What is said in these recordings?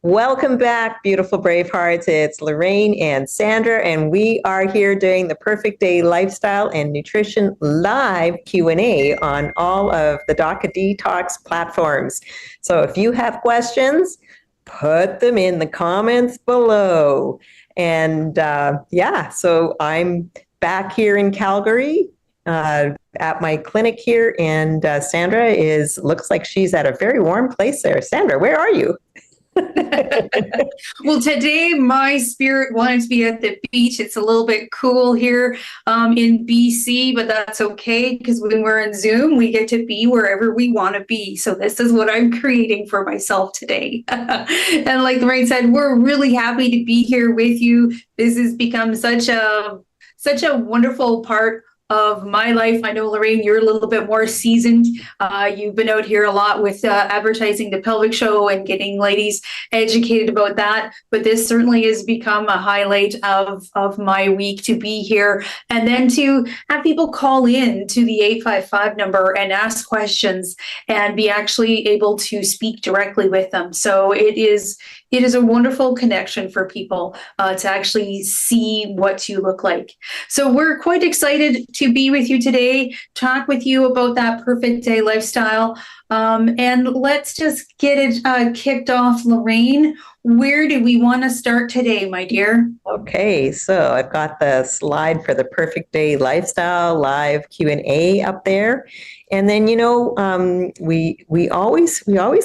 Welcome back, beautiful brave hearts. It's Lorraine and Sandra, and we are here doing the Perfect Day Lifestyle and Nutrition live Q&A on all of the DACA Detox platforms. So if you have questions, put them in the comments below. And so I'm back here in Calgary at my clinic here, and Sandra looks like she's at a very warm place there. Sandra, where are you? Well, today my spirit wanted to be at the beach. It's a little bit cool here in BC, but that's okay because when we're in Zoom, we get to be wherever we want to be. So this is what I'm creating for myself today. And like Lorraine said, we're really happy to be here with you. This has become such a wonderful part of my life. I know, Lorraine, you're a little bit more seasoned. You've been out here a lot with advertising the pelvic show and getting ladies educated about that. But this certainly has become a highlight of my week to be here. And then to have people call in to the 855 number and ask questions and be actually able to speak directly with them. So it is a wonderful connection for people to actually see what you look like. So we're quite excited to be with you today, talk with you about that perfect day lifestyle. And let's just get it kicked off. Lorraine, where do we want to start today, my dear? Okay, so I've got the slide for the Perfect Day Lifestyle live Q&A up there. And then, we always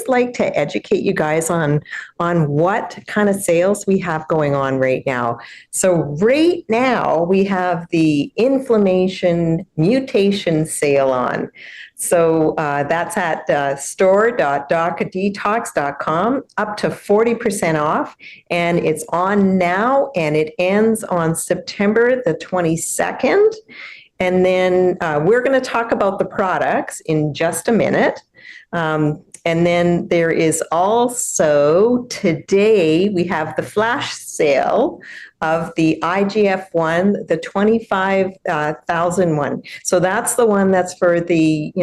like to educate you guys on what kind of sales we have going on right now. So right now we have the inflammation mutation sale on. So that's at store.dacadetox.com, up to 40% off, and it's on now, and it ends on September the 22nd. And then we're going to talk about the products in just a minute. And then there is also today we have the flash sale of the IGF-1, the 25,000 one. So that's the one that's for the,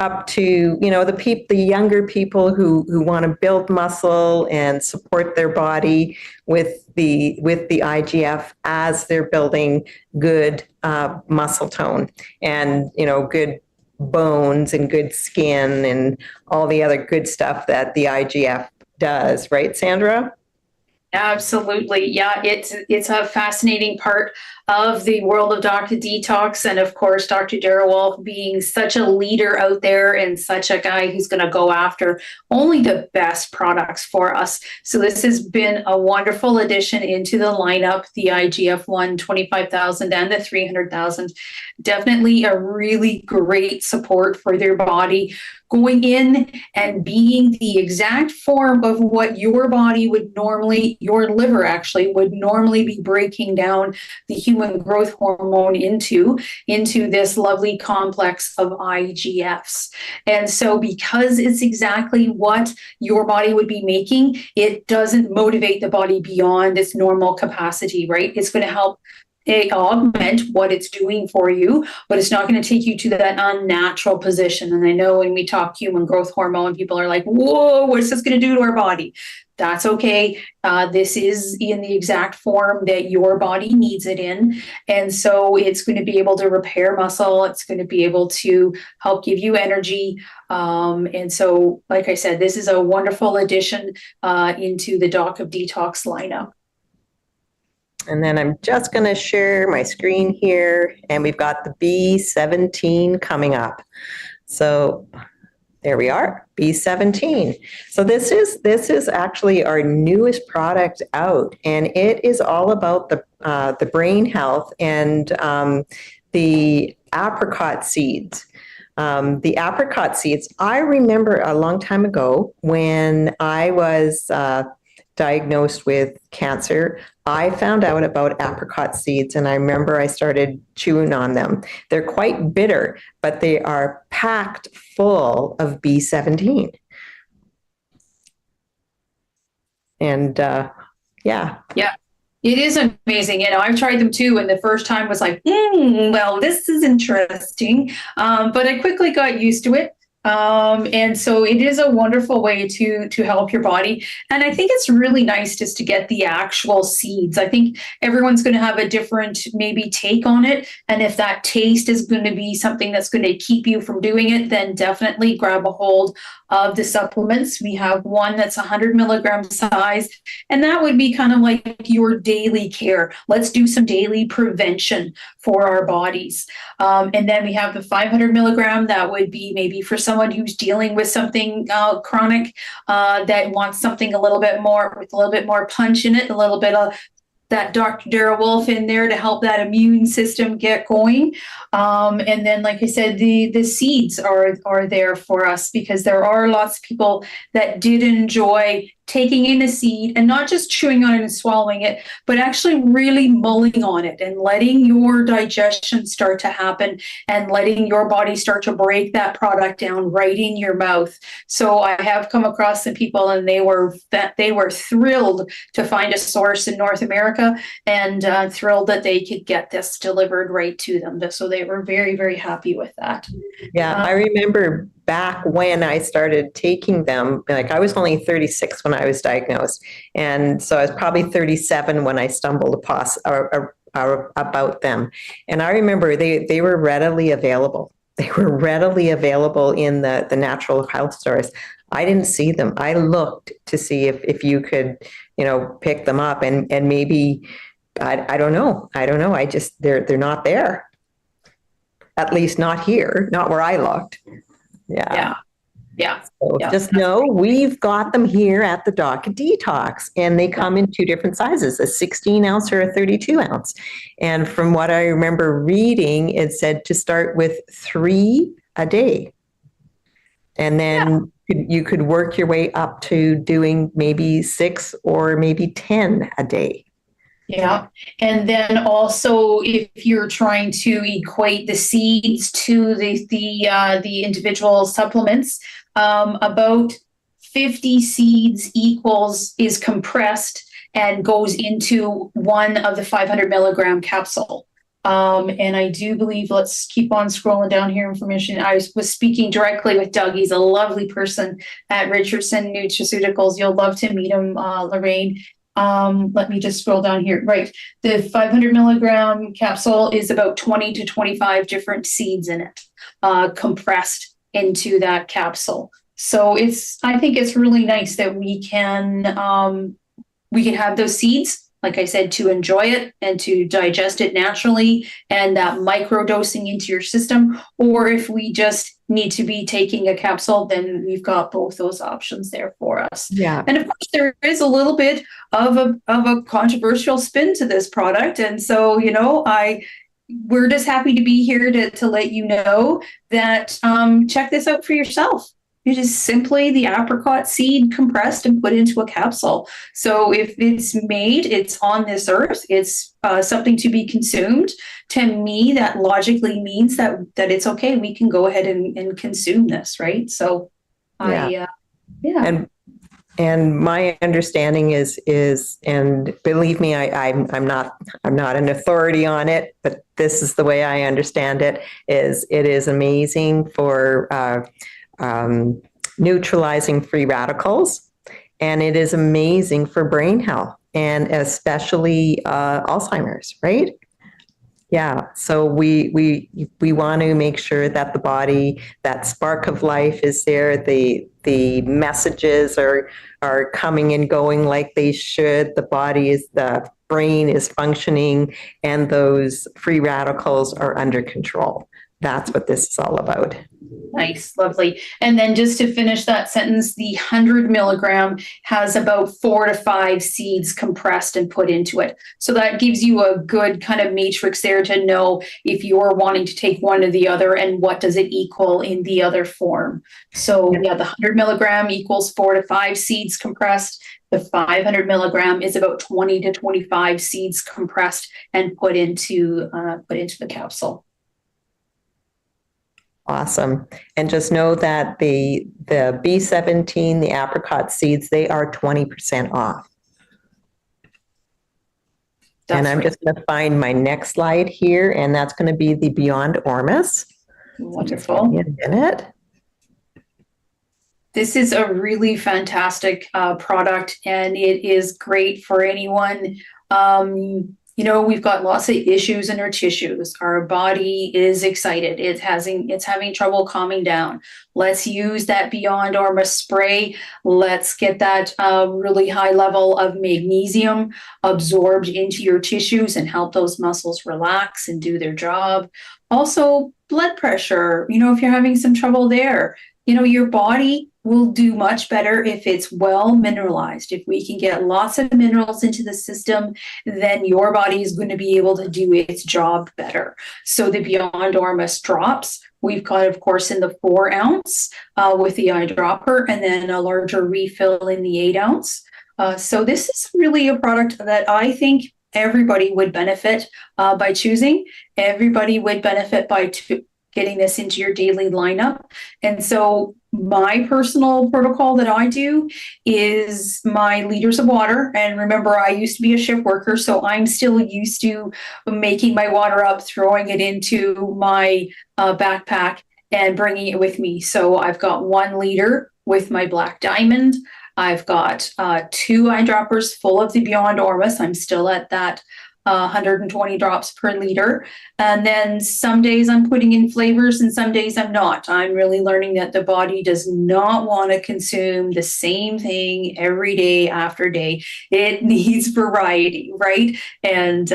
up to, the younger people who want to build muscle and support their body with the IGF as they're building good muscle tone and, good bones and good skin and all the other good stuff that the IGF does, right, Sandra? Absolutely. Yeah, it's a fascinating part of the world of Dr. Detox. And of course, Dr. Darrell Wolfe being such a leader out there and such a guy who's going to go after only the best products for us. So this has been a wonderful addition into the lineup, the IGF-1 25,000 and the 300,000. Definitely a really great support for their body, going in and being the exact form of what your body would normally, your liver actually would normally be breaking down the human growth hormone into this lovely complex of IGFs. And so because it's exactly what your body would be making, it doesn't motivate the body beyond its normal capacity, right? It's going to help augment what it's doing for you, but it's not going to take you to that unnatural position. And I know when we talk human growth hormone, people are like, whoa, what's this going to do to our body? That's okay. This is in the exact form that your body needs it in. And so it's going to be able to repair muscle. It's going to be able to help give you energy. And so, like I said, this is a wonderful addition into the Doc of Detox lineup. And then I'm just going to share my screen here, and we've got the B17 coming up. So there we are, B17. So this is actually our newest product out, and it is all about the brain health and the apricot seeds. The apricot seeds, I remember a long time ago when I was diagnosed with cancer, I found out about apricot seeds, and I remember I started chewing on them. They're quite bitter, but they are packed full of B17. And yeah. It is amazing. I've tried them too, and the first time was like, well, this is interesting. But I quickly got used to it. And so it is a wonderful way to help your body. And I think it's really nice just to get the actual seeds. I think everyone's going to have a different maybe take on it. And if that taste is going to be something that's going to keep you from doing it, then definitely grab a hold of the supplements. We have one that's 100 milligram size, and that would be kind of like your daily care. Let's do some daily prevention for our bodies. And then we have the 500 milligram that would be maybe for someone who's dealing with something chronic that wants something a little bit more with a little bit more punch in it, a little bit of that Dr. Dara Wolf in there to help that immune system get going. And then, like I said, the seeds are there for us because there are lots of people that did enjoy taking in a seed and not just chewing on it and swallowing it, but actually really mulling on it and letting your digestion start to happen and letting your body start to break that product down right in your mouth. So I have come across some people and they were thrilled to find a source in North America and thrilled that they could get this delivered right to them. So they were very, very happy with that. Yeah, I remember back when I started taking them, like I was only 36 when I was diagnosed. And so I was probably 37 when I stumbled about them. And I remember they were readily available. They were readily available in the natural health stores. I didn't see them. I looked to see if you could, pick them up and maybe, I don't know. I just, they're not there. At least not here, not where I looked. Yeah. So just know we've got them here at the Doc Detox, and they come in two different sizes, a 16 ounce or a 32 ounce. And from what I remember reading, it said to start with 3 a day. And then you could work your way up to doing maybe 6 or maybe 10 a day. Yeah. And then also, if you're trying to equate the seeds to the individual supplements, about 50 seeds is compressed and goes into one of the 500 milligram capsule. And I do believe, let's keep on scrolling down here information. I was speaking directly with Doug. He's a lovely person at Richardson Nutraceuticals. You'll love to meet him, Lorraine. Let me just scroll down here. Right. The 500 milligram capsule is about 20 to 25 different seeds in it, compressed into that capsule. So I think it's really nice that we can have those seeds, like I said, to enjoy it and to digest it naturally and that micro dosing into your system. Or if we just need to be taking a capsule, then we've got both those options there for us. Yeah. And of course, there is a little bit of a controversial spin to this product. And so, we're just happy to be here to let you know that check this out for yourself. It is simply the apricot seed compressed and put into a capsule. So if it's made, it's on this earth, it's something to be consumed. To me, that logically means that it's okay. We can go ahead and consume this, right? So, And my understanding is, and believe me, I'm not an authority on it, but this is the way I understand it. It is amazing for neutralizing free radicals, and it is amazing for brain health, and especially Alzheimer's, right? Yeah, so we want to make sure that the body, that spark of life is there. The messages are coming and going like they should. The brain is functioning, and those free radicals are under control. That's what this is all about. Nice, lovely. And then just to finish that sentence, the 100 milligram has about 4 to 5 seeds compressed and put into it. So that gives you a good kind of matrix there to know if you're wanting to take one or the other and what does it equal in the other form. So the 100 milligram equals 4 to 5 seeds compressed. The 500 milligram is about 20 to 25 seeds compressed and put into the capsule. Awesome. And just know that the B17, the apricot seeds, they are 20% off. And I'm just going to find my next slide here, and that's going to be the Beyond Ormus. Wonderful. In a minute. This is a really fantastic product, and it is great for anyone. We've got lots of issues in our tissues. Our body is excited. It's having trouble calming down. Let's use that Beyond Orma spray. Let's get that really high level of magnesium absorbed into your tissues and help those muscles relax and do their job. Also, blood pressure. If you're having some trouble there, your body will do much better if it's well mineralized. If we can get lots of minerals into the system, then your body is going to be able to do its job better. So the Beyond Ormus drops, we've got, of course, in the 4 ounce with the eyedropper, and then a larger refill in the 8 ounce. So this is really a product that I think everybody would benefit by choosing. Everybody would benefit by getting this into your daily lineup. And so my personal protocol that I do is my liters of water. And remember, I used to be a shift worker, so I'm still used to making my water up, throwing it into my backpack and bringing it with me. So I've got 1 liter with my Black Diamond. I've got 2 eyedroppers full of the Beyond Ormus. I'm still at that 120 drops per liter. And then some days I'm putting in flavors and some days I'm not. I'm really learning that the body does not want to consume the same thing every day after day. It needs variety, right? And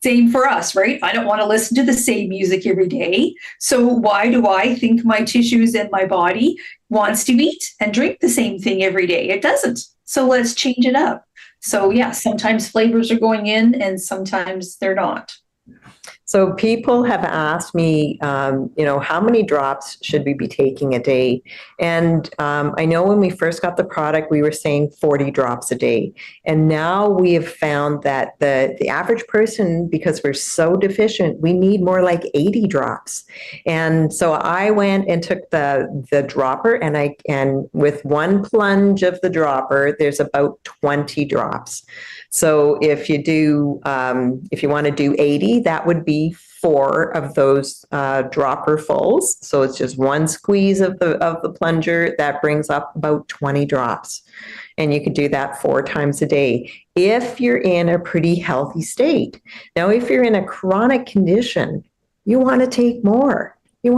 same for us, right? I don't want to listen to the same music every day. So why do I think my tissues and my body wants to eat and drink the same thing every day? It doesn't. So let's change it up. So yeah, sometimes flavors are going in and sometimes they're not. So people have asked me, how many drops should we be taking a day? And I know when we first got the product, we were saying 40 drops a day. And now we have found that the average person, because we're so deficient, we need more like 80 drops. And so I went and took the dropper, and with 1 plunge of the dropper, there's about 20 drops. So if you want to do 80, that would be 4 of those dropper fulls. So it's just 1 squeeze of the plunger that brings up about 20 drops. And you could do that 4 times a day if you're in a pretty healthy state. Now, if you're in a chronic condition, you want to take more. You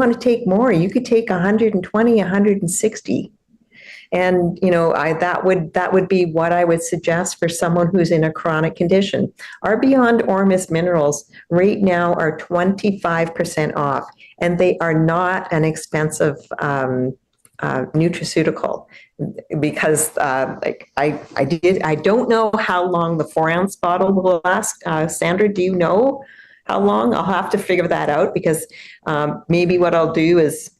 could take 120, 160. And that would be what I would suggest for someone who's in a chronic condition. Our Beyond Ormus minerals right now are 25% off, and they are not an expensive nutraceutical, because I don't know how long the 4-ounce bottle will last. Sandra, do you know how long? I'll have to figure that out, because maybe what I'll do is,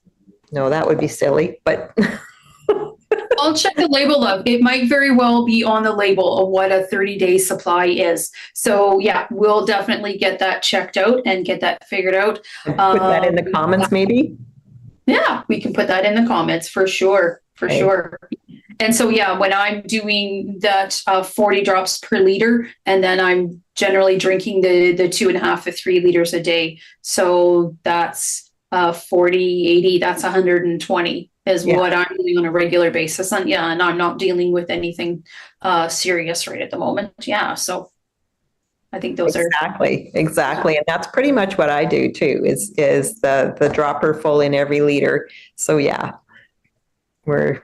no, that would be silly, but. I'll check the label up. It might very well be on the label of what a 30-day supply is. So yeah, we'll definitely get that checked out and get that figured out. Put that in the comments, maybe? Yeah, we can put that in the comments for sure. Okay. Sure. And so, yeah, when I'm doing that 40 drops per liter, and then I'm generally drinking the 2.5 to 3 liters a day. So that's 40, 80, that's 120 is what I'm doing on a regular basis. And and I'm not dealing with anything serious right at the moment. Yeah. So I think those exactly. And that's pretty much what I do too, is the dropper full in every liter. So yeah, we're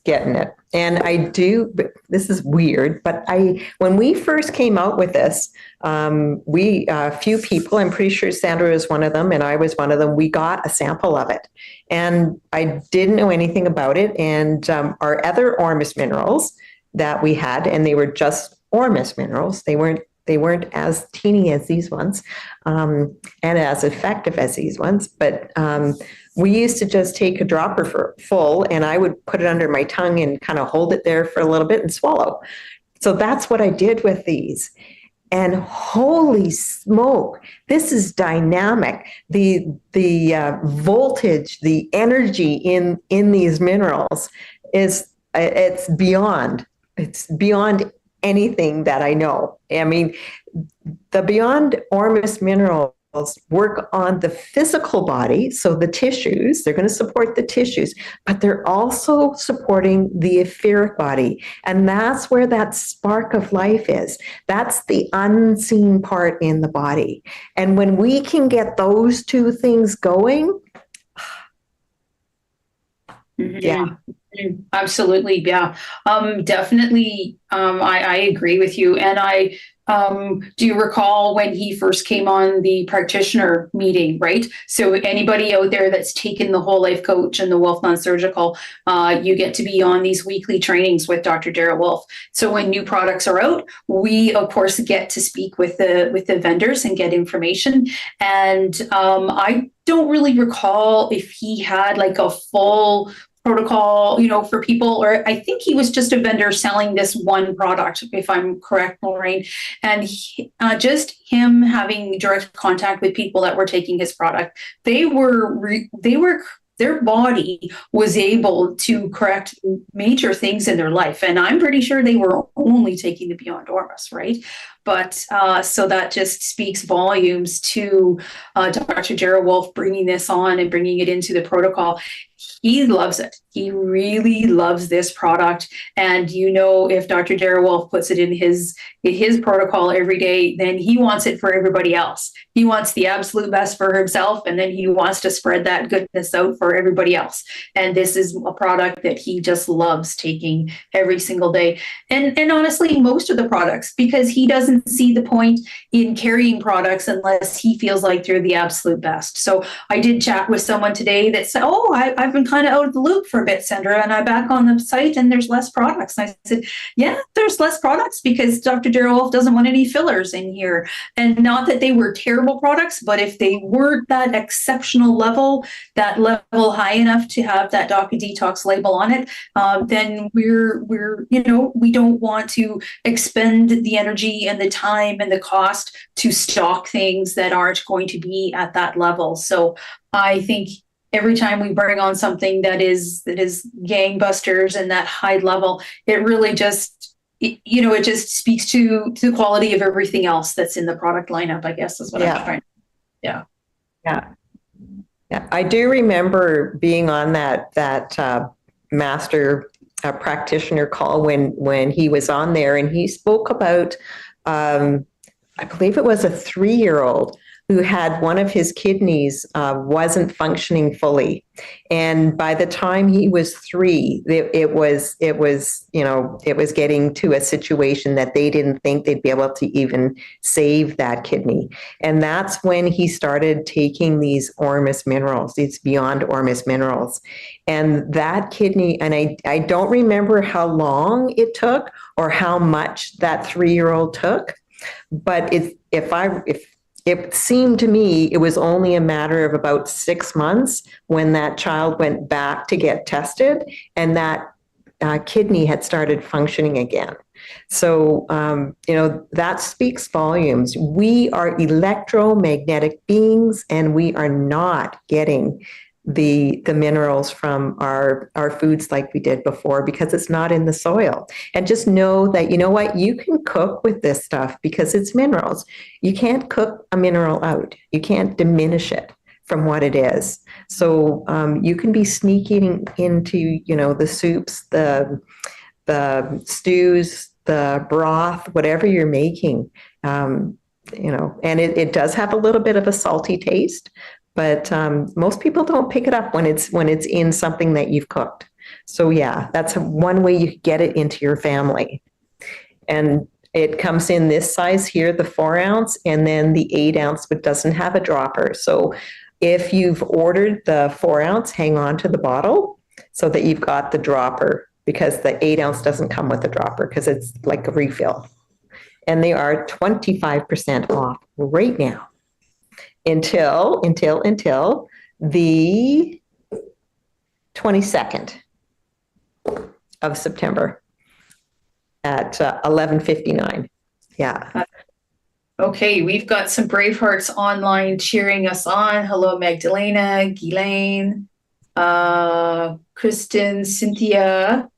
getting it. And I do, this is weird, but when we first came out with this, a few people, I'm pretty sure Sandra was one of them and I was one of them, we got a sample of it. And I didn't know anything about it. And our other Ormus minerals that we had, and they were just Ormus minerals, they weren't as teeny as these ones, and as effective as these ones, but we used to just take a dropper full, and I would put it under my tongue and kind of hold it there for a little bit and swallow. So that's what I did with these. And holy smoke, this is dynamic. The voltage, the energy in these minerals it's beyond anything that I know. I mean, the Beyond Ormus mineral work on the physical body, so the tissues, they're going to support the tissues, but they're also supporting the etheric body. And that's where that spark of life is. That's the unseen part in the body. And when we can get those two things going, yeah. Absolutely. Yeah. Definitely. I agree with you. And do you recall when he first came on the practitioner meeting, right? So anybody out there that's taken the Whole Life Coach and the Wolf Non-Surgical, you get to be on these weekly trainings with Dr. Darrell Wolf. So when new products are out, we of course get to speak with the vendors and get information. And I don't really recall if he had like a full protocol, for people, or I think he was just a vendor selling this one product, if I'm correct, Lorraine. And just him having direct contact with people that were taking his product, their body was able to correct major things in their life. And I'm pretty sure they were only taking the Beyond Ormus, right? But so that just speaks volumes to Dr. Darrell Wolf bringing this on and bringing it into the protocol. He loves it. He really loves this product. And if Dr. Darrell Wolf puts it in his protocol every day, then he wants it for everybody else. He wants the absolute best for himself, and then he wants to spread that goodness out for everybody else. And this is a product that he just loves taking every single day. And honestly, most of the products, because he doesn't see the point in carrying products unless he feels like they're the absolute best. So I did chat with someone today that said, I've been kind of out of the loop for a bit, Sandra, and I'm back on the site and there's less products. And I said, yeah, there's less products because Dr. Darrell Wolf doesn't want any fillers in here. And not that they were terrible products, but if they weren't that exceptional level, that level high enough to have that Docu Detox label on it, then we don't want to expend the energy and the time and the cost to stock things that aren't going to be at that level. So I think every time we bring on something that is gangbusters and that high level, it really just, it just speaks to the quality of everything else that's in the product lineup, I guess is what I'm trying. Yeah. I do remember being on that master practitioner call when he was on there, and he spoke about, I believe it was a 3-year-old who had one of his kidneys wasn't functioning fully. And by the time he was 3, it was getting to a situation that they didn't think they'd be able to even save that kidney. And that's when he started taking these Ormus minerals, these Beyond Ormus minerals. And that kidney, and I don't remember how long it took or how much that 3-year-old took, but it seemed to me it was only a matter of about 6 months when that child went back to get tested, and that kidney had started functioning again. So, that speaks volumes. We are electromagnetic beings, and we are not getting the minerals from our foods like we did before because it's not in the soil. And just know that, you can cook with this stuff because it's minerals. You can't cook a mineral out. You can't diminish it from what it is. So you can be sneaking into, the soups, the stews, the broth, whatever you're making, and it does have a little bit of a salty taste. But most people don't pick it up when it's in something that you've cooked. So yeah, that's one way you get it into your family. And it comes in this size here, the 4 ounce, and then the 8 ounce, but doesn't have a dropper. So if you've ordered the 4 ounce, hang on to the bottle so that you've got the dropper, because the 8 ounce doesn't come with a dropper because it's like a refill. And they are 25% off right now. Until the 22nd of September at 11:59. Yeah. Okay, we've got some Bravehearts online cheering us on. Hello, Magdalena, Ghislaine, Kristen, Cynthia.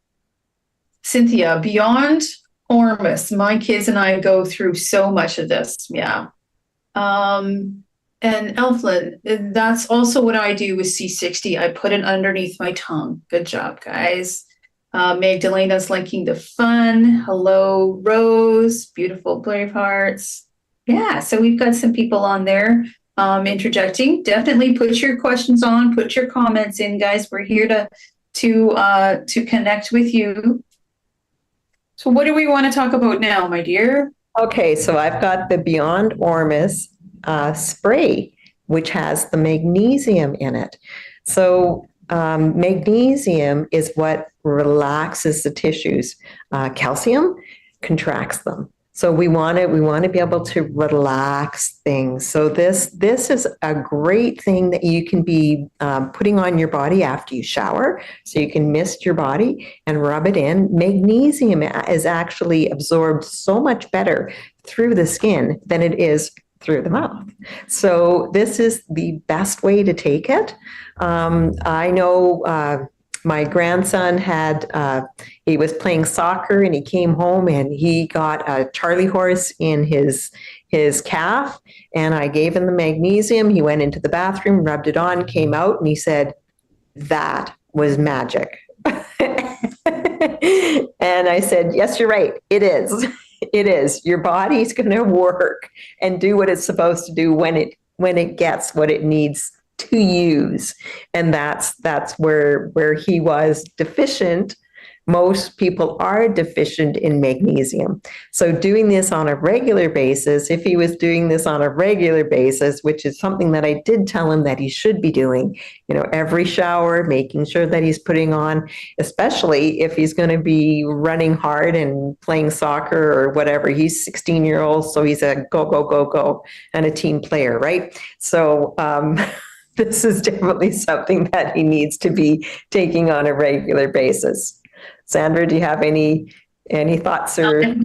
Cynthia, Beyond Ormus. My kids and I go through so much of this. Yeah. And Elflin, that's also what I do with C60. I put it underneath my tongue. Good job, guys. Magdalena's linking the fun. Hello, Rose. Beautiful brave hearts. Yeah, so we've got some people on there interjecting. Definitely put your questions on, put your comments in, guys. We're here to connect with you. So what do we want to talk about now, my dear? Okay, so I've got the Beyond Ormus spray, which has the magnesium in it. So magnesium is what relaxes the tissues. Calcium contracts them. So we want to be able to relax things. So this is a great thing that you can be putting on your body after you shower. So you can mist your body and rub it in. Magnesium is actually absorbed so much better through the skin than it is through the mouth. So this is the best way to take it. I know my grandson he was playing soccer and he came home and he got a Charlie horse in his calf, and I gave him the magnesium. He went into the bathroom, rubbed it on, came out, and he said, "That was magic." And I said, "Yes, you're right. It is. It is. Your body's going to work and do what it's supposed to do when it gets what it needs to use." And that's where he was deficient. Most people are deficient in magnesium. So doing this on a regular basis, if he was doing this on a regular basis, which is something that I did tell him that he should be doing, every shower, making sure that he's putting on, especially if he's going to be running hard and playing soccer or whatever. He's 16-year-old, so he's a go, go, go, go, and a team player, right? So this is definitely something that he needs to be taking on a regular basis. Sandra, do you have any thoughts or?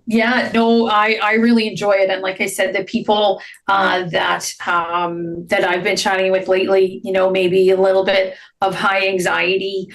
Yeah, no, I really enjoy it, and like I said, the people that I've been chatting with lately, maybe a little bit of high anxiety,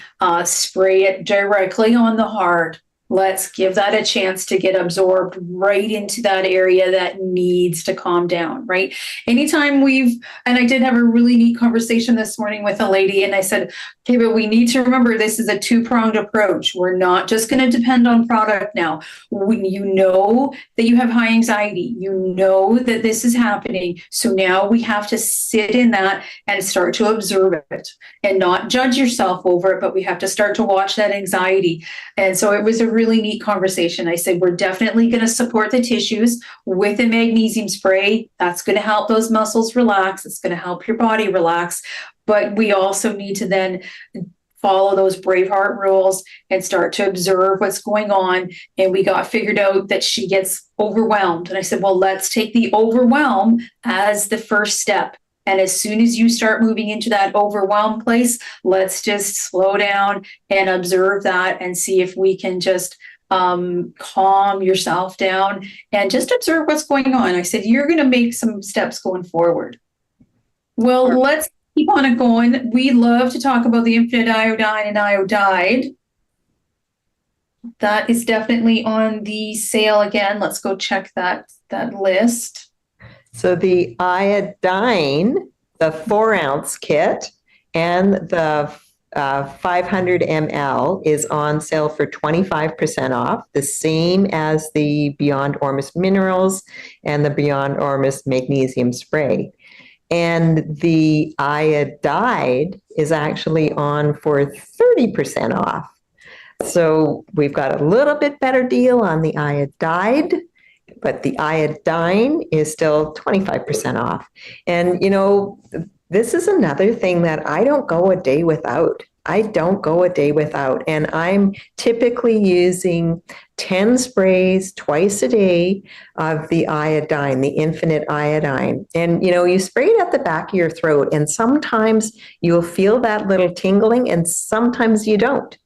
spray it directly on the heart. Let's give that a chance to get absorbed right into that area that needs to calm down, right? Anytime and I did have a really neat conversation this morning with a lady, and I said, okay, but we need to remember this is a two-pronged approach. We're not just going to depend on product now. When you know that you have high anxiety, you know that this is happening. So now we have to sit in that and start to observe it and not judge yourself over it, but we have to start to watch that anxiety. And so it was a really neat conversation. I said, we're definitely going to support the tissues with a magnesium spray. That's going to help those muscles relax. It's going to help your body relax. But we also need to then follow those Braveheart rules and start to observe what's going on. And we got figured out that she gets overwhelmed. And I said, well, let's take the overwhelm as the first step. And as soon as you start moving into that overwhelmed place, let's just slow down and observe that and see if we can just calm yourself down and just observe what's going on. I said, you're going to make some steps going forward. Well, let's keep on it going. We love to talk about the infinite iodine and iodide. That is definitely on the sale again. Let's go check that list. So the iodine, the 4-ounce kit, and the 500 ml is on sale for 25% off, the same as the Beyond Ormus Minerals and the Beyond Ormus Magnesium Spray. And the iodide is actually on for 30% off. So we've got a little bit better deal on the iodide, but the iodine is still 25% off. And, this is another thing that I don't go a day without. And I'm typically using 10 sprays twice a day of the iodine, the infinite iodine. And, you spray it at the back of your throat, and sometimes you'll feel that little tingling, and sometimes you don't.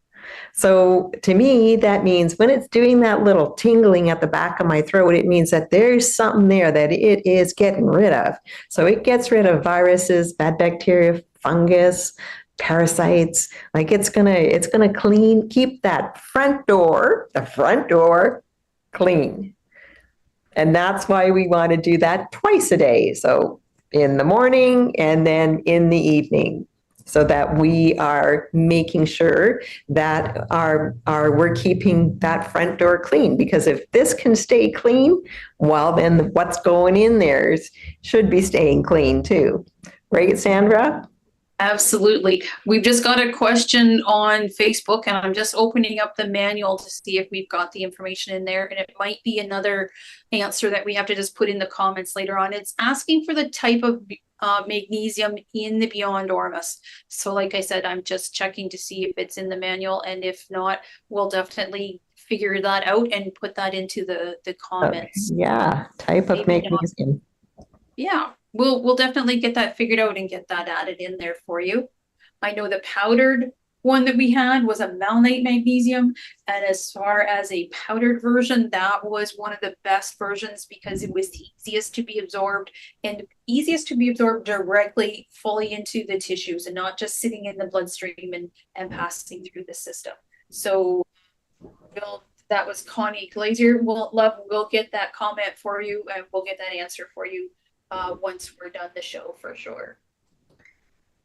So to me, that means when it's doing that little tingling at the back of my throat, it means that there's something there that it is getting rid of. So it gets rid of viruses, bad bacteria, fungus, parasites. Like it's gonna keep the front door clean. And that's why we want to do that twice a day. So in the morning and then in the evening, so that we are making sure that we're keeping that front door clean. Because if this can stay clean, well, then what's going in there should be staying clean too. Right, Sandra? Absolutely. We've just got a question on Facebook, and I'm just opening up the manual to see if we've got the information in there. And it might be another answer that we have to just put in the comments later on. It's asking for the type of magnesium in the Beyond Ormus. So like I said, I'm just checking to see if it's in the manual. And if not, we'll definitely figure that out and put that into the comments. Okay. Yeah, type of Maybe magnesium. Yeah, we'll definitely get that figured out and get that added in there for you. I know the powdered one that we had was a malonate magnesium, and as far as a powdered version, that was one of the best versions because it was the easiest to be absorbed and easiest to be absorbed directly fully into the tissues and not just sitting in the bloodstream and passing through the system. So that was Connie Glazier. We'll get that comment for you, and we'll get that answer for you once we're done the show for sure.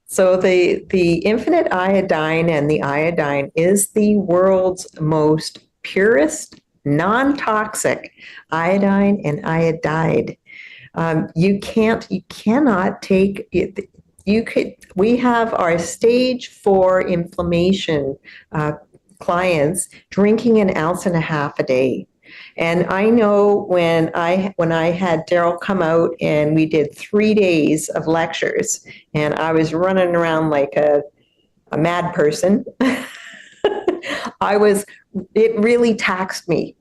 So the infinite iodine and the iodine is the world's most purest, non-toxic iodine and iodide. You cannot take it. We have our stage 4 inflammation clients drinking 1.5 ounces a day. And I know when I had Daryl come out and we did 3 days of lectures, and I was running around like a mad person. It really taxed me.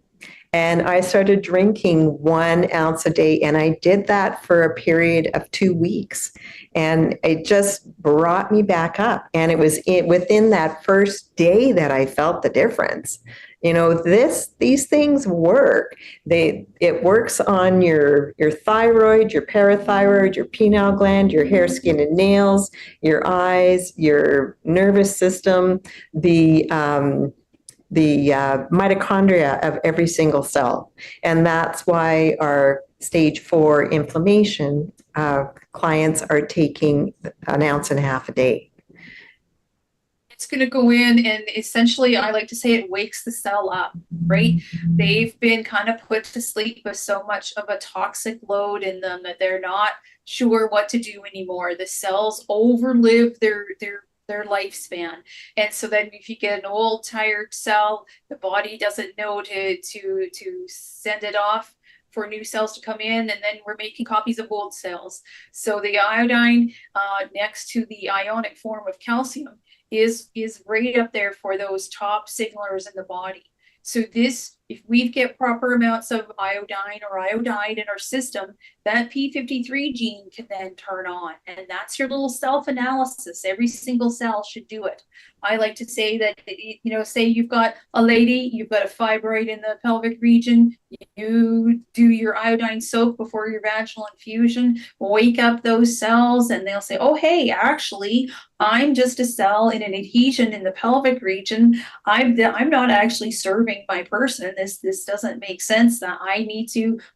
And I started drinking 1 ounce a day, and I did that for a period of 2 weeks. And it just brought me back up. And it was within that first day that I felt the difference. You know, these things work. It works on your thyroid, your parathyroid, your pineal gland, your hair, skin, and nails, your eyes, your nervous system, the mitochondria of every single cell. And that's why our stage 4 inflammation clients are taking 1.5 ounces a day. It's going to go in and essentially, I like to say it wakes the cell up, right? They've been kind of put to sleep with so much of a toxic load in them that they're not sure what to do anymore. The cells overlive their lifespan. And so then if you get an old tired cell, the body doesn't know to send it off for new cells to come in, and then we're making copies of old cells. So the iodine next to the ionic form of calcium is right up there for those top signalers in the body. So if we get proper amounts of iodine or iodide in our system, that P53 gene can then turn on. And that's your little self-analysis. Every single cell should do it. I like to say that, say you've got a lady, you've got a fibroid in the pelvic region, you do your iodine soak before your vaginal infusion, wake up those cells, and they'll say, oh, hey, actually, I'm just a cell in an adhesion in the pelvic region. I'm not actually serving my person. This doesn't make sense. That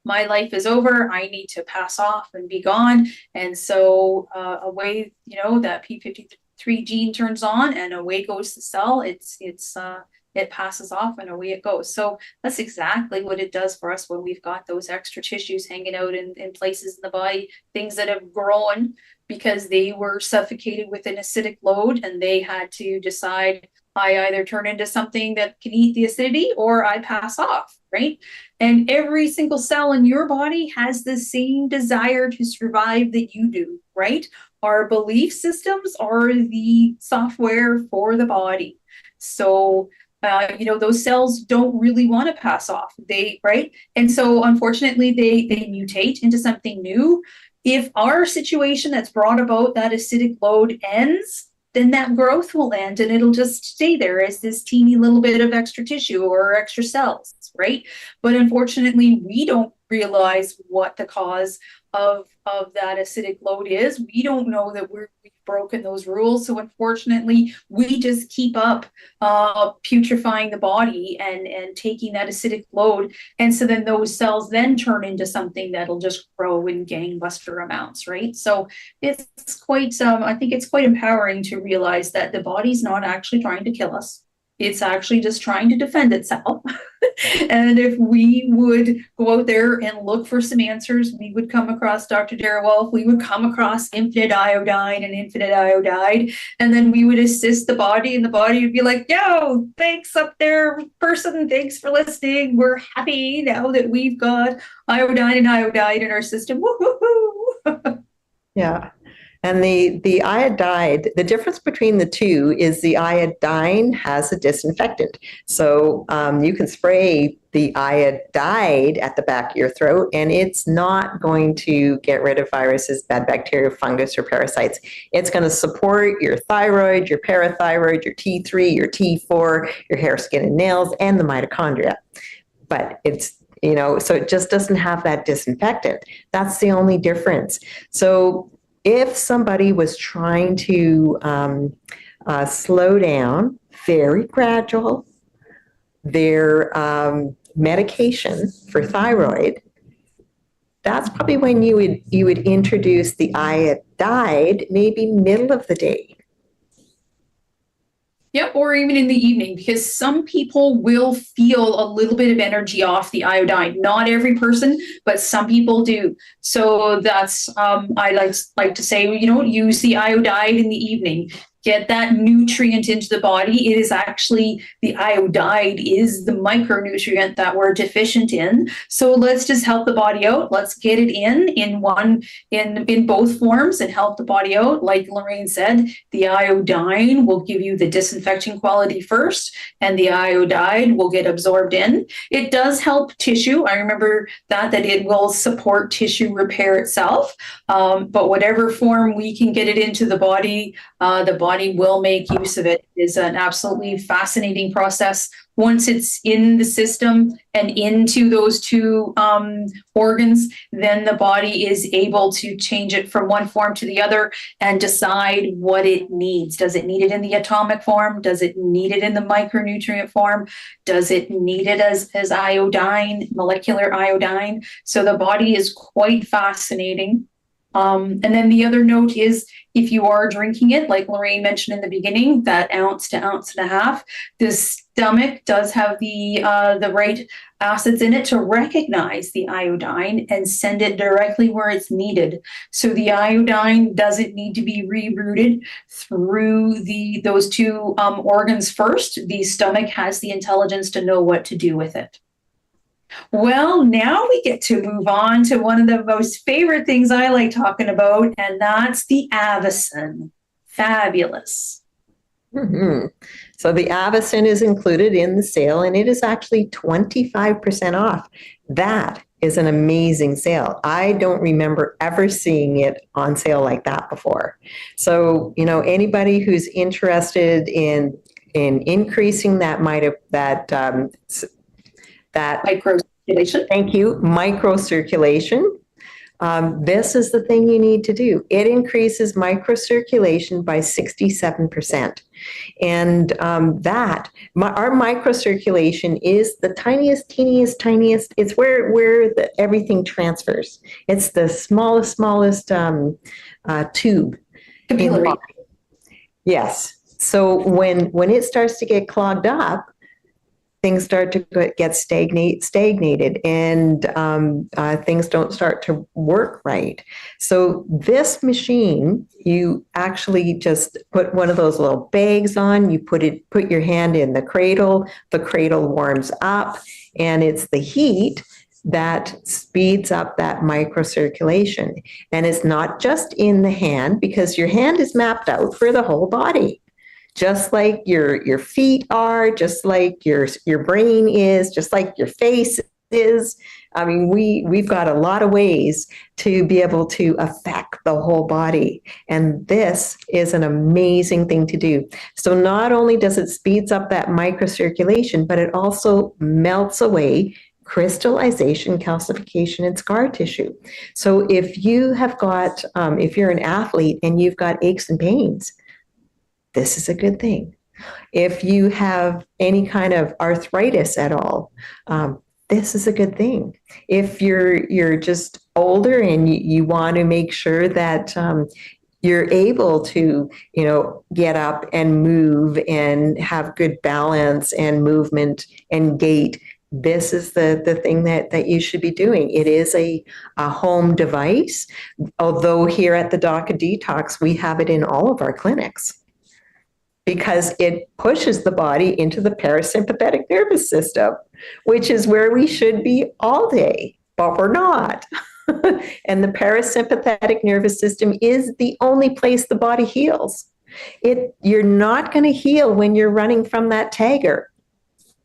my life is over. I need to pass off and be gone. And so away, that P53 gene turns on and away goes the cell. It passes off and away it goes. So that's exactly what it does for us when we've got those extra tissues hanging out in places in the body, things that have grown because they were suffocated with an acidic load, and they had to decide, I either turn into something that can eat the acidity or I pass off, right? And every single cell in your body has the same desire to survive that you do, right? Our belief systems are the software for the body. So those cells don't really want to pass off. Right? And so unfortunately they mutate into something new. If our situation that's brought about that acidic load ends, then that growth will end and it'll just stay there as this teeny little bit of extra tissue or extra cells, right? But unfortunately, we don't realize what the cause of that acidic load is. We don't know that we've broken those rules. So unfortunately, we just keep up putrefying the body and taking that acidic load. And so then those cells then turn into something that'll just grow in gangbuster amounts, right? So it's quite, I think it's quite empowering to realize that the body's not actually trying to kill us. It's actually just trying to defend itself. And if we would go out there and look for some answers, we would come across Dr. Darrell Wolfe, we would come across infinite iodine and infinite iodide, and then we would assist the body, and the body would be like, yo, thanks up there, person, thanks for listening. We're happy now that we've got iodine and iodide in our system. Woo-hoo-hoo. Yeah. And the iodide, the difference between the two is the iodine has a disinfectant. So you can spray the iodide at the back of your throat, and it's not going to get rid of viruses, bad bacteria, fungus, or parasites. It's going to support your thyroid, your parathyroid, your T3, your T4, your hair, skin, and nails, and the mitochondria. But it's, so it just doesn't have that disinfectant. That's the only difference. So if somebody was trying to slow down, very gradual, their medication for thyroid, that's probably when you would introduce the iodide, maybe middle of the day. Yep, or even in the evening, because some people will feel a little bit of energy off the iodine. Not every person, but some people do. So that's, I like to say, use the iodide in the evening. Get that nutrient into the body. It is actually, the iodide is the micronutrient that we're deficient in. So let's just help the body out. Let's get it in both forms and help the body out. Like Lorraine said, the iodine will give you the disinfecting quality first, and the iodide will get absorbed in. It does help tissue. I remember that it will support tissue repair itself. But whatever form we can get it into the body will make use of it. It is an absolutely fascinating process. Once it's in the system and into those two organs, then the body is able to change it from one form to the other and decide what it needs. Does it need it in the atomic form? Does it need it in the micronutrient form? Does it need it as iodine, molecular iodine? So the body is quite fascinating. And then the other note is, if you are drinking it, like Lorraine mentioned in the beginning, that ounce to ounce and a half, the stomach does have the right acids in it to recognize the iodine and send it directly where it's needed. So the iodine doesn't need to be rerouted through those two organs first. The stomach has the intelligence to know what to do with it. Well, now we get to move on to one of the most favorite things I like talking about, and that's the Avacyn. Fabulous. Mm-hmm. So the Avacyn is included in the sale, and it is actually 25% off. That is an amazing sale. I don't remember ever seeing it on sale like that before. So, anybody who's interested in increasing that Microcirculation. Thank you. Microcirculation. This is the thing you need to do. It increases microcirculation by 67%. And our microcirculation is the tiniest, tiniest. It's where everything transfers. It's the smallest tube. Capillary. Yes. So when it starts to get clogged up, things start to get stagnated, and things don't start to work right. So this machine, you actually just put one of those little bags on, you put your hand in the cradle warms up, and it's the heat that speeds up that microcirculation. And it's not just in the hand, because your hand is mapped out for the whole body. Just like your feet are, just like your brain is, just like your face is. I mean, we've got a lot of ways to be able to affect the whole body. And this is an amazing thing to do. So not only does it speeds up that microcirculation, but it also melts away crystallization, calcification, and scar tissue. So if you have got, if you're an athlete and you've got aches and pains, this is a good thing. If you have any kind of arthritis at all, this is a good thing. If you're just older and you want to make sure that you're able to, get up and move and have good balance and movement and gait, this is the thing that you should be doing. It is a home device, although here at the DACA Detox, we have it in all of our clinics because it pushes the body into the parasympathetic nervous system, which is where we should be all day, but we're not. And the parasympathetic nervous system is the only place the body heals. You're not going to heal when you're running from that tagger.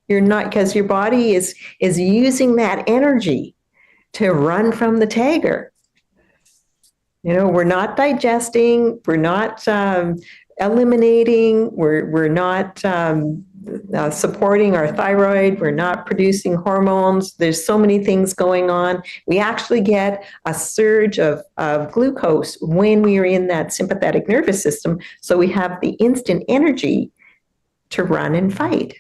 You're not, because your body is using that energy to run from the tagger. We're not digesting, we're not eliminating, we're not supporting our thyroid, we're not producing hormones. There's so many things going on. We actually get a surge of glucose when we are in that sympathetic nervous system, so we have the instant energy to run and fight.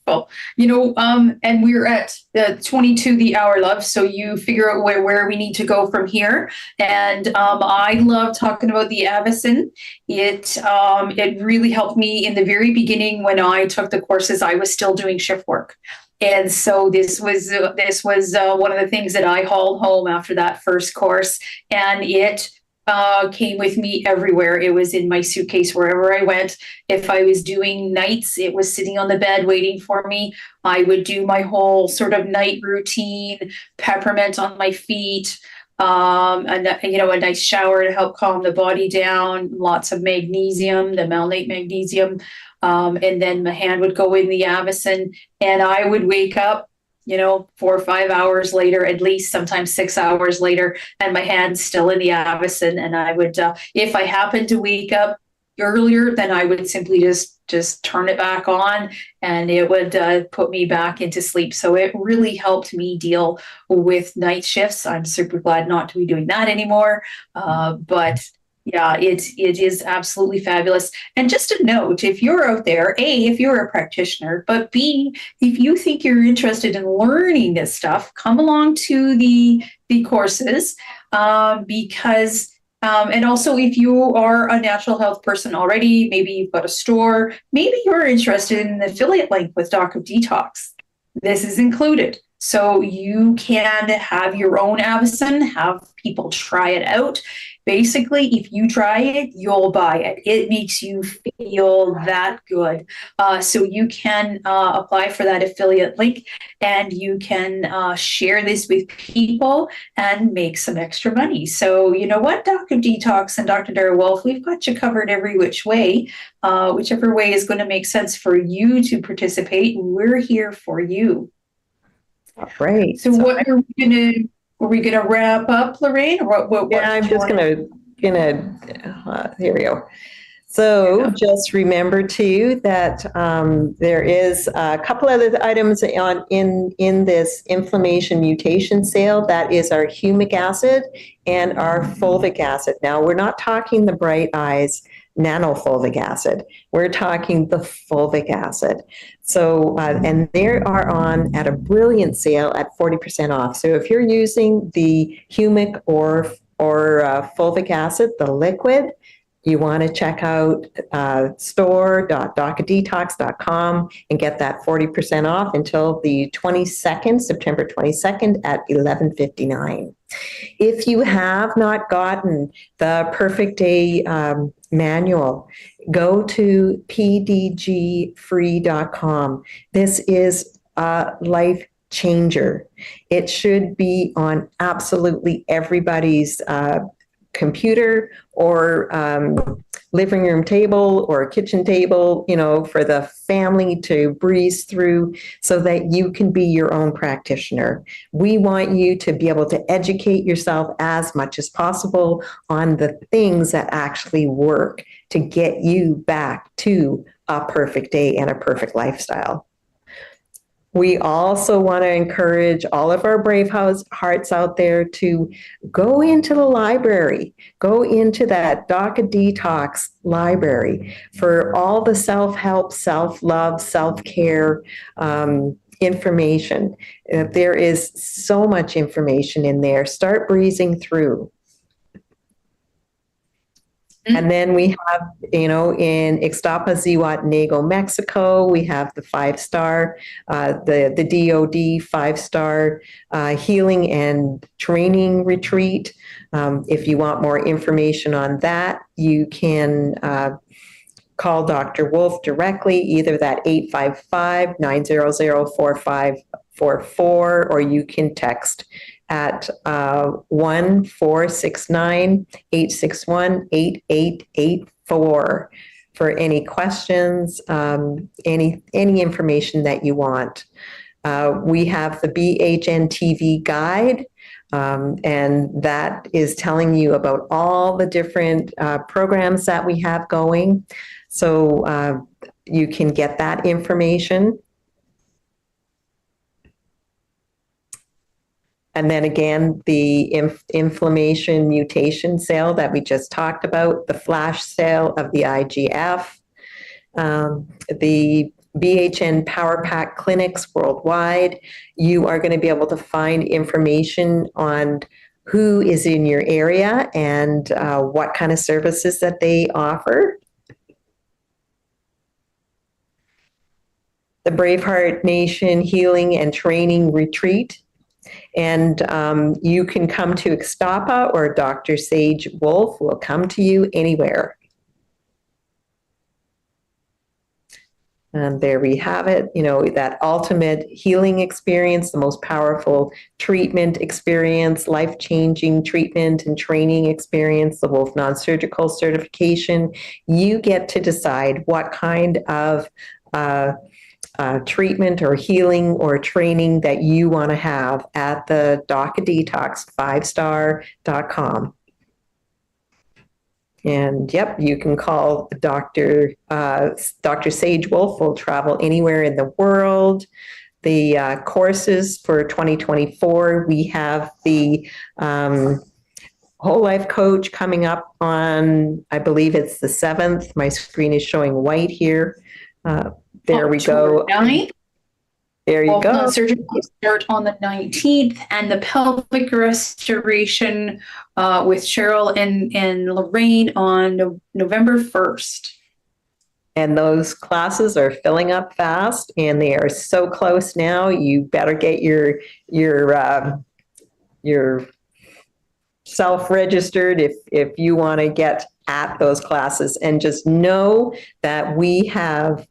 Well, and we're at the 22 the hour, love. So you figure out where we need to go from here. And I love talking about the Avacyn. It really helped me in the very beginning when I took the courses. I was still doing shift work. And so this was one of the things that I hauled home after that first course. And it came with me everywhere. It was in my suitcase wherever I went. If I was doing nights, it was sitting on the bed waiting for me. I would do my whole sort of night routine, peppermint on my feet, and a nice shower to help calm the body down, lots of magnesium, the malonate magnesium, and then my hand would go in the Avacyn, and I would wake up 4 or 5 hours later, at least sometimes 6 hours later, and my hand's still in the Avacyn. And I would, if I happened to wake up earlier, then I would simply just turn it back on, and it would put me back into sleep. So it really helped me deal with night shifts. I'm super glad not to be doing that anymore. But yeah, it is absolutely fabulous. And just a note, if you're out there, A, if you're a practitioner, but B, if you think you're interested in learning this stuff, come along to the courses because, and also if you are a natural health person already, maybe you've got a store, maybe you're interested in an affiliate link with DACA Detox. This is included. So you can have your own Avacyn, have people try it out. Basically, if you try it, you'll buy it. It makes you feel that good. So you can apply for that affiliate link, and you can share this with people and make some extra money. So you know what, Dr. Detox and Dr. Dara Wolf, we've got you covered every which way. Whichever way is going to make sense for you to participate, we're here for you. Great. So what are we gonna wrap up, Lorraine? Or what yeah, I'm just gonna here we go. So just remember too that there is a couple other items in this inflammation mutation sale. That is our humic acid and our fulvic acid. Now we're not talking the Bright Eyes nanofulvic acid. We're talking the fulvic acid. So, and they are on at a brilliant sale at 40% off. So if you're using the humic or fulvic acid, the liquid, you want to check out store.dacadetox.com and get that 40% off until the 22nd, September 22nd at 11:59. If you have not gotten the Perfect Day manual, go to pdgfree.com. This is a life changer. It should be on absolutely everybody's computer or living room table or kitchen table, for the family to breeze through so that you can be your own practitioner. We want you to be able to educate yourself as much as possible on the things that actually work to get you back to a perfect day and a perfect lifestyle. We also want to encourage all of our brave hearts out there to go into the library, go into that DACA Detox library for all the self-help, self-love, self-care information. There is so much information in there. Start breezing through. And then we have, in Ixtapa, Zihuatanejo, Mexico, we have the 5-star, the DOD 5-star healing and training retreat. If you want more information on that, you can call Dr. Wolf directly, either that 855-900-4544, or you can text at 1-469-861-8884 for any questions, any information that you want. We have the BHN TV guide, and that is telling you about all the different programs that we have going. So you can get that information. And then again, the inflammation mutation sale that we just talked about, the flash sale of the IGF, the BHN Power Pack clinics worldwide. You are going to be able to find information on who is in your area and what kind of services that they offer. The Braveheart Nation Healing and Training Retreat. And you can come to Ixtapa, or Dr. Sage Wolf will come to you anywhere. And there we have it, that ultimate healing experience, the most powerful treatment experience, life-changing treatment and training experience, the Wolf Non-Surgical Certification. You get to decide what kind of treatment or healing or training that you want to have at the DACA Detox 5star.com. And yep, you can call Dr. Sage Wolf. Will travel anywhere in the world. The courses for 2024, we have the Whole Life Coach coming up on, I believe it's the 7th. My screen is showing white here. There we go. There you go. Surgery start on the 19th, and the pelvic restoration with Cheryl and Lorraine on November 1st. And those classes are filling up fast, and they are so close now. You better get your self-registered if you want to get at those classes, and just know that we have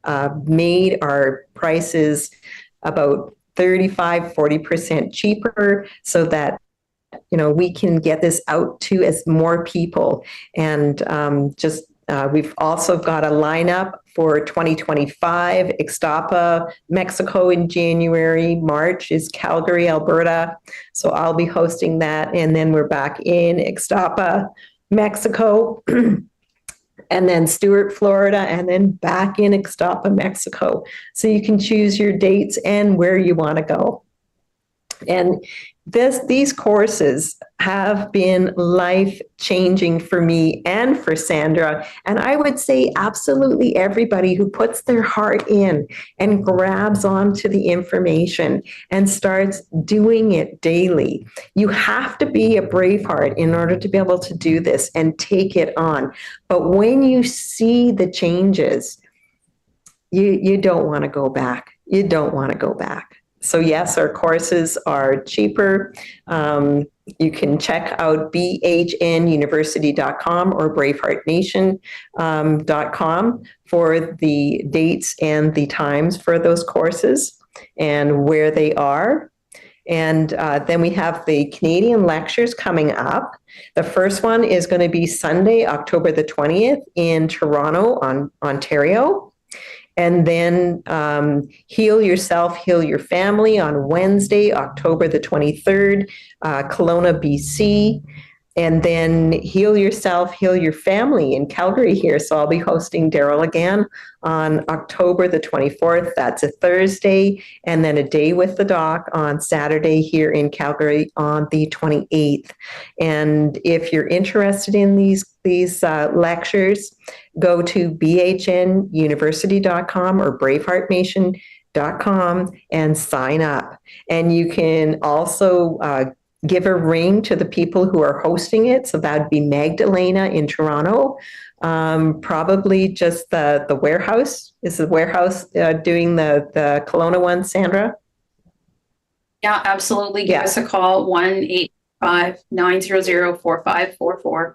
made our prices about 35-40% cheaper, so that we can get this out to as more people. And we've also got a lineup for 2025. Ixtapa, Mexico in January. March is Calgary, Alberta. So I'll be hosting that. And then we're back in Ixtapa, Mexico, and then Stuart, Florida, and then back in Ixtapa, Mexico. So you can choose your dates and where you want to go. And these courses have been life-changing for me and for Sandra. And I would say absolutely everybody who puts their heart in and grabs onto the information and starts doing it daily. You have to be a brave heart in order to be able to do this and take it on. But when you see the changes, you don't want to go back. You don't want to go back. So yes, our courses are cheaper. You can check out bhnuniversity.com or braveheartnation.com for the dates and the times for those courses and where they are. And then we have the Canadian lectures coming up. The first one is going to be Sunday, October the 20th in Toronto, Ontario. And then Heal Yourself, Heal Your Family on Wednesday, October the 23rd, Kelowna, BC. And then Heal Yourself, Heal Your Family in Calgary here. So I'll be hosting Daryl again on October the 24th. That's a Thursday. And then a day with the doc on Saturday here in Calgary on the 28th. And if you're interested in these lectures, go to bhnuniversity.com or braveheartnation.com and sign up. And you can also give a ring to the people who are hosting it. So that'd be Magdalena in Toronto. Probably just the warehouse. Is the warehouse doing the Kelowna one, Sandra? Yeah, absolutely. Give us a call, 1-855-900-4544.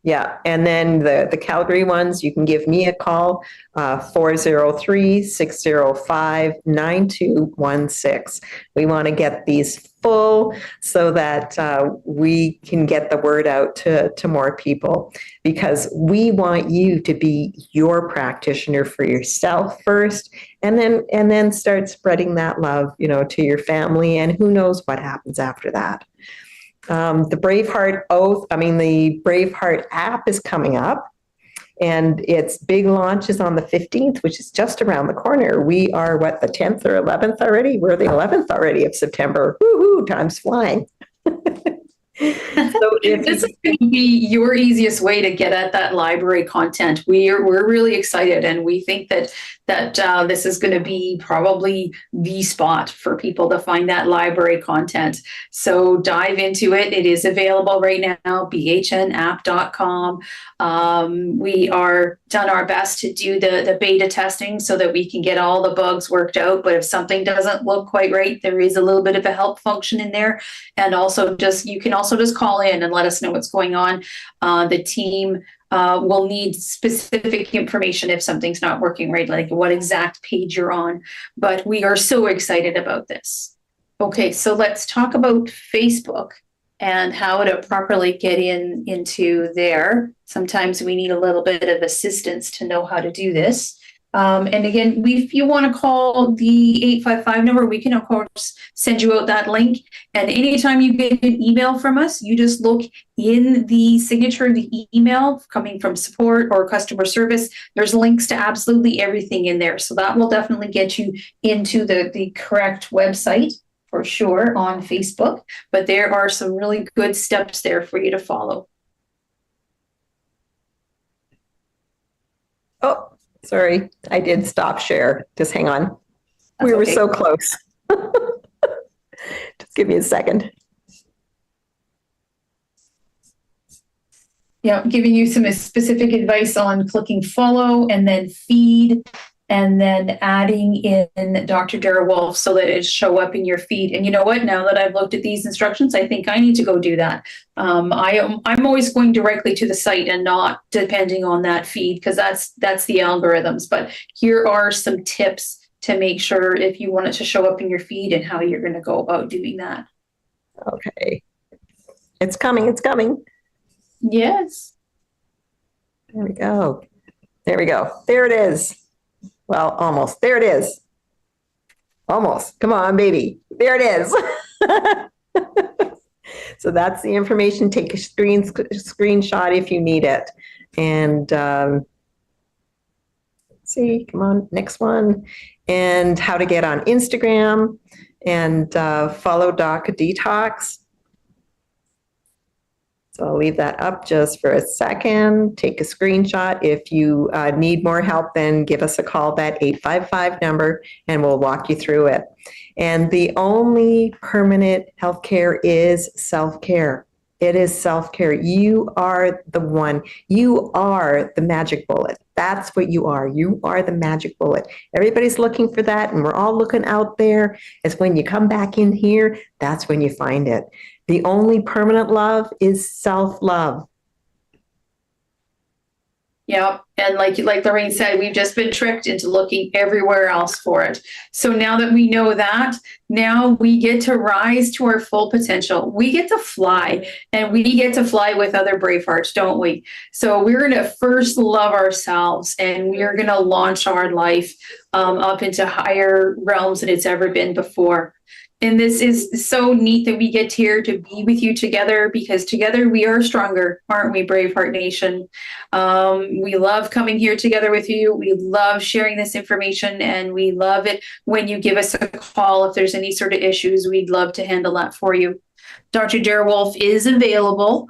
Yeah, and then the Calgary ones, you can give me a call, 403-605-9216. We want to get these full so that we can get the word out to more people, because we want you to be your practitioner for yourself first, and then start spreading that love, to your family, and who knows what happens after that. The Braveheart the Braveheart app is coming up, and its big launch is on the 15th, which is just around the corner. We are, the 10th or 11th already? We're the 11th already of September. Woohoo, time's flying. So this is going to be your easiest way to get at that library content. We're really excited, and we think that this is going to be probably the spot for people to find that library content. So dive into it. It is available right now, bhnapp.com. We are done our best to do the beta testing so that we can get all the bugs worked out. But if something doesn't look quite right, there is a little bit of a help function in there. And also you can also just call in and let us know what's going on. The team will need specific information if something's not working right, like what exact page you're on. But we are so excited about this. Okay, so let's talk about Facebook and how to properly get into there. Sometimes we need a little bit of assistance to know how to do this. And again, if you want to call the 855 number, we can, of course, send you out that link. And anytime you get an email from us, you just look in the signature of the email coming from support or customer service. There's links to absolutely everything in there. So that will definitely get you into the correct website for sure on Facebook. But there are some really good steps there for you to follow. Oh. Sorry, I did stop share. Just hang on. We were so close. Just give me a second. Yeah, giving you some specific advice on clicking follow and then feed, and then adding in Dr. Darrell Wolfe so that it show up in your feed. And you know what? Now that I've looked at these instructions, I think I need to go do that. I'm always going directly to the site and not depending on that feed, because that's the algorithms. But here are some tips to make sure if you want it to show up in your feed and how you're going to go about doing that. Okay. It's coming. It's coming. Yes. There we go. There we go. There it is. Well, almost. There it is. Almost. Come on, baby. There it is. So that's the information. Take a screenshot if you need it. And let's see, come on, next one. And how to get on Instagram and follow Doc Detox. So I'll leave that up just for a second. Take a screenshot. If you need more help, then give us a call, that 855 number, and we'll walk you through it. And the only permanent healthcare is self-care. It is self-care. You are the one. You are the magic bullet. That's what you are. You are the magic bullet. Everybody's looking for that, and we're all looking out there. It's when you come back in here, that's when you find it. The only permanent love is self-love. Yeah, and like Lorraine said, we've just been tricked into looking everywhere else for it. So now that we know that, now we get to rise to our full potential. We get to fly, and we get to fly with other Bravehearts, don't we? So we're going to first love ourselves, and we are going to launch our life up into higher realms than it's ever been before. And this is so neat that we get here to be with you together, because together we are stronger, aren't we, Braveheart Nation? We love coming here together with you. We love sharing this information, and we love it when you give us a call if there's any sort of issues. We'd love to handle that for you. Dr. Darewolf is available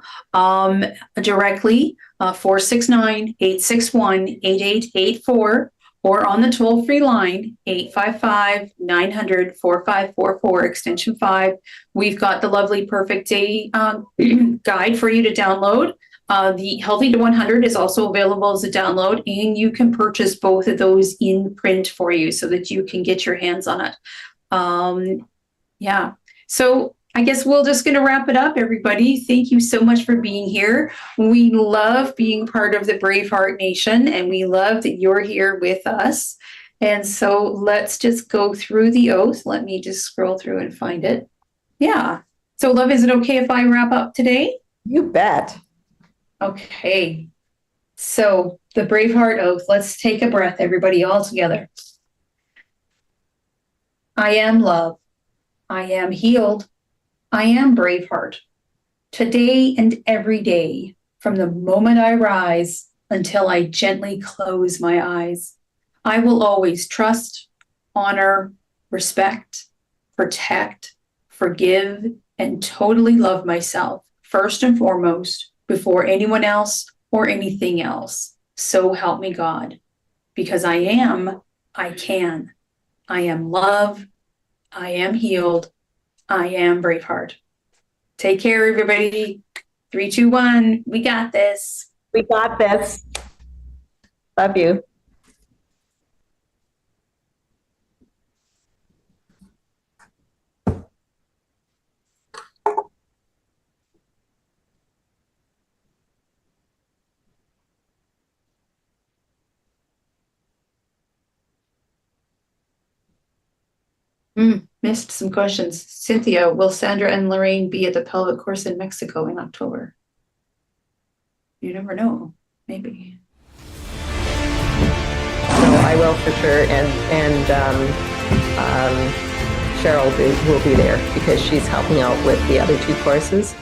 directly, 469-861-8884. Or on the toll-free line, 855-900-4544, extension 5. We've got the lovely Perfect Day guide for you to download. The Healthy to 100 is also available as a download, and you can purchase both of those in print for you so that you can get your hands on it. Yeah, so I guess we're just going to wrap it up, everybody. Thank you so much for being here. We love being part of the Braveheart Nation, and we love that you're here with us. And so let's just go through the oath. Let me just scroll through and find it. Yeah. So, love, is it okay if I wrap up today? You bet. Okay. So, the Braveheart oath. Let's take a breath, everybody, all together. I am love. I am healed. I am Braveheart. Today and every day, from the moment I rise until I gently close my eyes, I will always trust, honor, respect, protect, forgive, and totally love myself, first and foremost, before anyone else or anything else. So help me God. Because I am, I can. I am love. I am healed. I am Braveheart. Take care, everybody. 3, 2, 1. We got this. We got this. Love you. Missed some questions. Cynthia, will Sandra and Lorraine be at the pelvic course in Mexico in October? You never know. Maybe. So I will for sure, and Cheryl will be there because she's helping out with the other 2 courses.